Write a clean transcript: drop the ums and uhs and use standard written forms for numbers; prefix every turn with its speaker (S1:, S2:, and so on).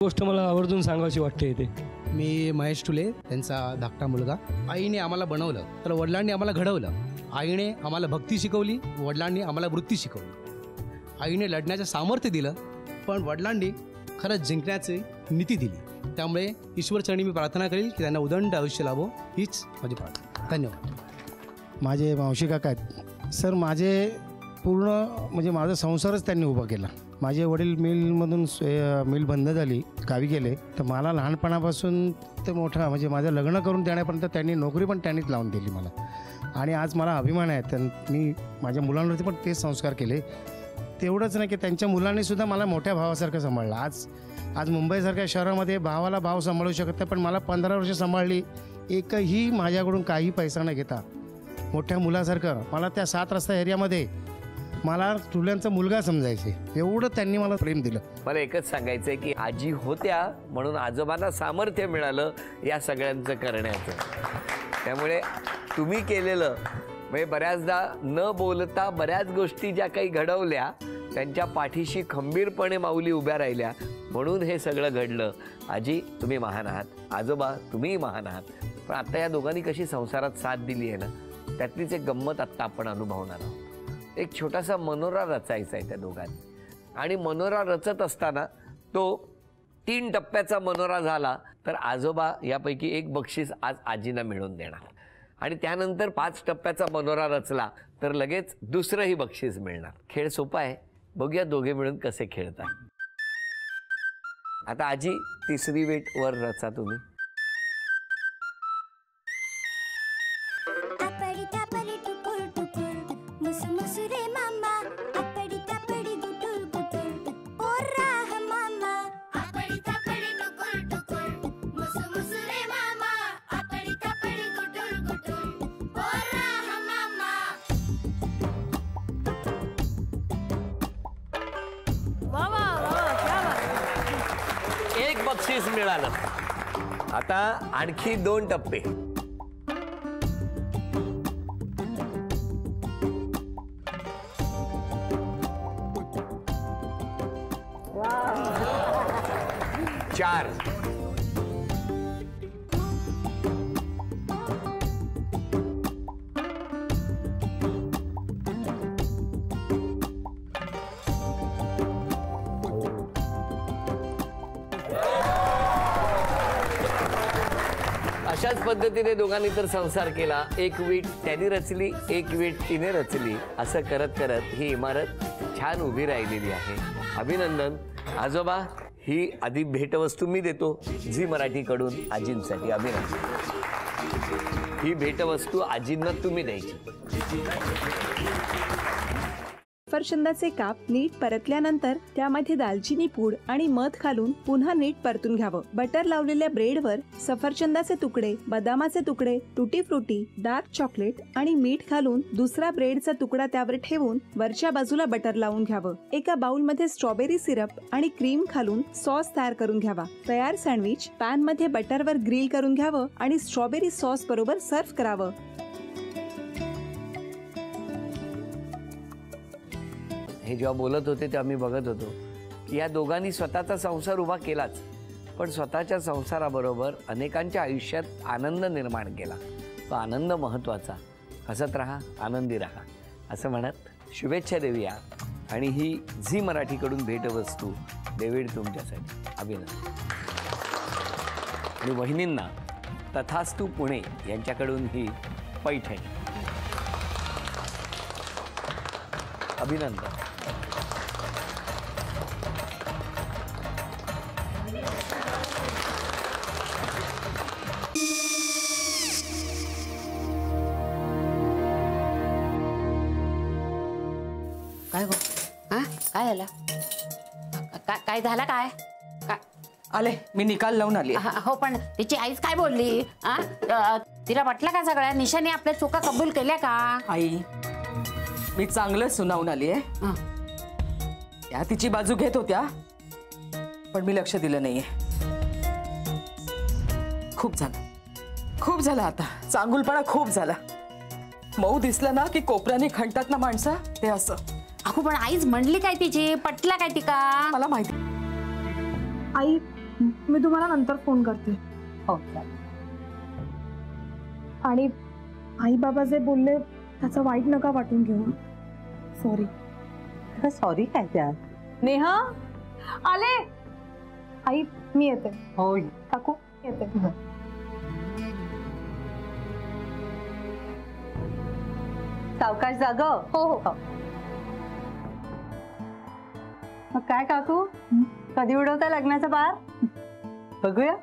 S1: गोष्ट मला आवर्जून सांगायची वाटते इथे.
S2: मी महेश टुले, त्यांचा धाकटा मुलगा. आईने आम्हाला बनवलं तर वडिलांनी आम्हाला घडवलं. आईने आम्हाला भक्ती शिकवली, वडिलांनी आम्हाला वृत्ती शिकवली. आईने लढण्याचं सामर्थ्य दिलं, पण वडिलांनी खरंच जिंकण्याची नीती दिली. त्यामुळे ईश्वरचरणी मी प्रार्थना करेल की त्यांना उदंड आयुष्य लाभो, हीच माझी प्रार्थना. धन्यवाद.
S3: माझे मावशी काका आहेत सर. माझे पूर्ण म्हणजे माझा संसारच त्यांनी उभा केला. माझे वडील मिलमधून मिल बंद झाली, गावी गेले, तर मला लहानपणापासून ते मोठा म्हणजे माझं लग्न करून देण्यापर्यंत त्यांनी नोकरी पण त्यांनीच लावून दिली मला. आणि आज मला अभिमान आहे, त्यांनी माझ्या मुलांवरती पण तेच संस्कार केले. तेवढंच नाही की त्यांच्या मुलांनीसुद्धा मला मोठ्या भावासारखं सांभाळलं. आज मुंबईसारख्या शहरामध्ये भावाला भाव सांभाळू शकत नाही, पण मला 15 वर्ष सांभाळली. एकही माझ्याकडून काही पैसा न घेता मोठ्या मुलासारखं मला त्या 7 रस्ता एरियामध्ये मला टुल्यांचा मुलगा समजायचे, एवढं त्यांनी मला प्रेम दिलं.
S4: मला एकच सांगायचं आहे की आजी होत्या म्हणून आजोबांना सामर्थ्य मिळालं या सगळ्यांचं करण्याचं. त्यामुळे तुम्ही केलेलं म्हणजे बऱ्याचदा न बोलता बऱ्याच गोष्टी ज्या काही घडवल्या, त्यांच्या पाठीशी खंबीरपणे माऊली उभ्या राहिल्या, म्हणून हे सगळं घडलं. आजी तुम्ही महान आहात, आजोबा तुम्हीही महान आहात. पण आता या दोघांनी कशी संसारात साथ दिली आहे ना, त्यातलीच एक गंमत आत्ता आपण अनुभवणार आहोत. एक छोटासा मनोरा रचायचा आहे त्या दोघांनी, आणि मनोरा रचत असताना तो 3 टप्प्याचा मनोरा झाला तर आजोबा यापैकी एक बक्षीस आज आजींना मिळवून देणार, आणि त्यानंतर 5 टप्प्याचा मनोरा रचला तर लगेच दुसरंही बक्षीस मिळणार. खेळ सोपा आहे, बघूया दोघे मिळून कसे खेळतात. आता आजी 3री वेट वर रचा तुम्ही. एक बक्षीस मिळालं. आता आणखी 2 टप्पे. चार. अशाच पद्धतीने दोघांनी तर संसार केला. एक वीट त्यांनी रचली, एक वीट तिने रचली. असं करत करत ही इमारत छान उभी राहिलेली आहे. अभिनंदन आजोबा. ही आधी भेटवस्तू मी देतो झी मराठीकडून आजींसाठी. अभिनंदन. ही भेटवस्तू आजींना तुम्ही द्यायची.
S5: सफरचंदाचे काप नीट परतल्यानंतर त्यामध्ये दालचिनी पूड आणि मध घालून पुन्हा नीट परतून घ्यावं. बटर लावलेल्या ब्रेडवर सफरचंदाचे तुकडे, बदामाचे तुकडे, टुटी फ्रुटी, डार्क चॉकलेट आणि मीठ घालून दुसरा ब्रेडचा तुकडा त्यावर ठेवून वरच्या बाजूला बटर लावून घ्यावं. एका बाउलमध्ये स्ट्रॉबेरी सिरप आणि क्रीम घालून सॉस तयार करून घ्यावा. तयार सँडविच पॅन मध्ये बटरवर ग्रिल करून घ्यावं आणि स्ट्रॉबेरी सॉस बरोबर सर्व्ह करावं.
S4: हे जेव्हा बोलत होते तेव्हा मी बघत होतो की या दोघांनी स्वतःचा संसार उभा केलाच, पण स्वतःच्या संसाराबरोबर अनेकांच्या आयुष्यात आनंद निर्माण केला. तो आनंद महत्त्वाचा. हसत राहा, आनंदी राहा असं म्हणत शुभेच्छा देऊया. आणि ही झी मराठीकडून भेटवस्तू डेव्हिड तुमच्यासाठी. अभिनंदन. आणि वहिनींना तथास्तू पुणे यांच्याकडून ही पैठणी. अभिनंदन.
S6: काय गो? हा काय झालं? काय झालं? काय
S7: आले मी निकाल लावून आली.
S6: हो पण तिची आईच काय बोलली? तिला वाटलं का सगळ्या निशाने आपल्या चुका कबूल केल्या का?
S7: आई मी चांगलं सुनावून आली आहे. त्या तिची बाजू घेत होत्या पण मी लक्ष दिलं नाहीये. खूप झालं आता. चांगुलपणा खूप झाला. मऊ दिसलं ना की कोपऱ्याने खणतात ना माणसं, ते असं.
S6: अहो पण आईच म्हणली काय तिची? पटला काय तिका?
S7: मला माहिती.
S5: आई
S8: मी तुम्हाला नंतर फोन करते.
S6: हो चालेल.
S8: आणि आई बाबा जे बोलले त्याचं वाईट नका वाटून घेऊ. सॉरी.
S6: सॉरी काय त्या?
S8: नेहा आले. आई मी येते.
S6: हो
S8: काकू येते.
S6: सावकाश जाग.
S8: हो हो.
S6: मग काय काकू, कधी उडवता लग्नाचा बार? बघूया.